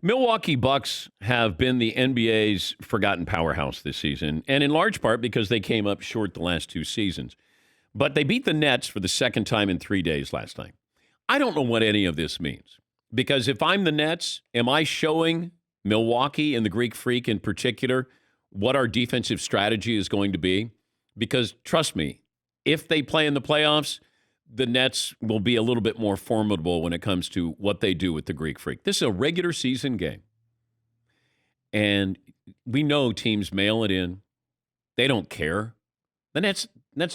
Milwaukee Bucks have been the NBA's forgotten powerhouse this season, and in large part because they came up short the last two seasons. But they beat the Nets for the second time in 3 days last night. I don't know what any of this means, because if I'm the Nets, am I showing Milwaukee and the Greek Freak in particular what our defensive strategy is going to be? Because trust me, if they play in the playoffs, the Nets will be a little bit more formidable when it comes to what they do with the Greek Freak. This is a regular season game. And we know teams mail it in. They don't care. The Nets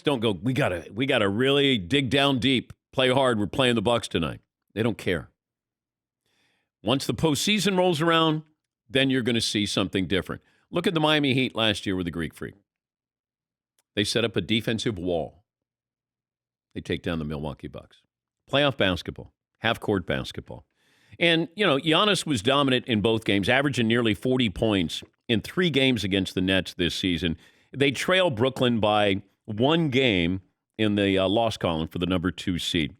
don't go, we gotta really dig down deep, play hard, we're playing the Bucks tonight. They don't care. Once the postseason rolls around, then you're going to see something different. Look at the Miami Heat last year with the Greek Freak. They set up a defensive wall. They take down the Milwaukee Bucks. Playoff basketball, half-court basketball. And, Giannis was dominant in both games, averaging nearly 40 points in 3 games against the Nets this season. They trail Brooklyn by 1 game in the loss column for the number 2 seed.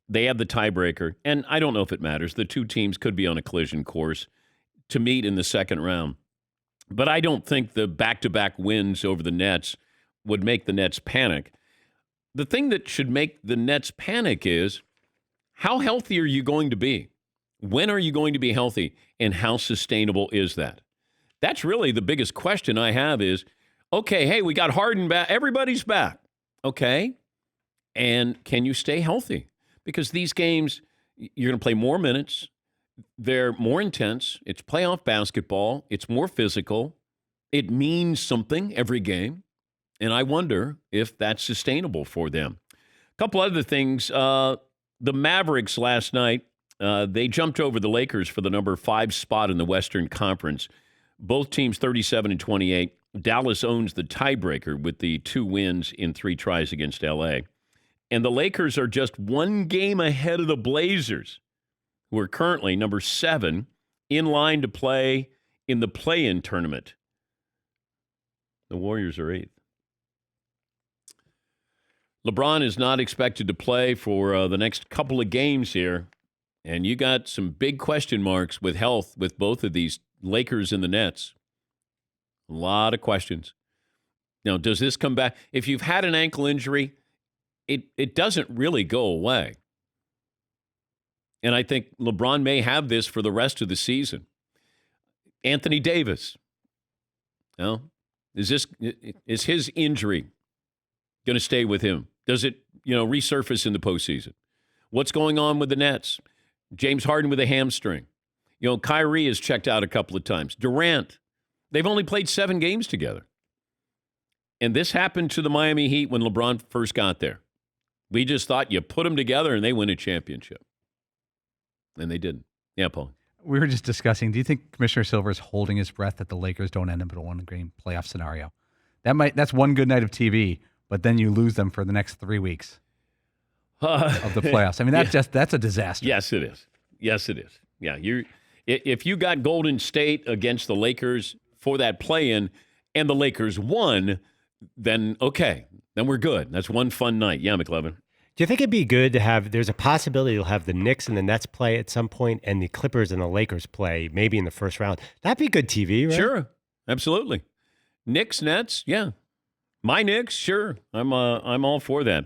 They have the tiebreaker, and I don't know if it matters. The two teams could be on a collision course to meet in the second round. But I don't think the back-to-back wins over the Nets would make the Nets panic. The thing that should make the Nets panic is, how healthy are you going to be? When are you going to be healthy? And how sustainable is that? That's really the biggest question I have is, okay, hey, we got Harden back. Everybody's back. Okay. And can you stay healthy? Because these games, you're going to play more minutes. They're more intense. It's playoff basketball. It's more physical. It means something every game. And I wonder if that's sustainable for them. A couple other things. The Mavericks last night, they jumped over the Lakers for the number 5 spot in the Western Conference. Both teams 37-28. Dallas owns the tiebreaker with the 2 wins in 3 tries against L.A. And the Lakers are just 1 game ahead of the Blazers, who are currently number 7 in line to play in the play-in tournament. The Warriors are 8th. LeBron is not expected to play for the next couple of games here. And you got some big question marks with health with both of these Lakers and the Nets. A lot of questions. Now, does this come back? If you've had an ankle injury, it doesn't really go away. And I think LeBron may have this for the rest of the season. Anthony Davis. Is his injury going to stay with him? Does it, resurface in the postseason? What's going on with the Nets? James Harden with a hamstring. Kyrie has checked out a couple of times. Durant. They've only played 7 games together. And this happened to the Miami Heat when LeBron first got there. We just thought you put them together and they win a championship. And they didn't. Yeah, Paul. We were just discussing, do you think Commissioner Silver is holding his breath that the Lakers don't end up in a 1-game playoff scenario? That's one good night of TV, but then you lose them for the next 3 weeks of the playoffs. I mean, that's a disaster. Yes, it is. Yes, it is. Yeah, if you got Golden State against the Lakers for that play-in and the Lakers won, then okay, then we're good. That's one fun night. Yeah, McLevin. Do you think it'd be good to have, there's a possibility you'll have the Knicks and the Nets play at some point and the Clippers and the Lakers play maybe in the first round? That'd be good TV, right? Sure, absolutely. Knicks, Nets, yeah. My Knicks, sure. I'm all for that.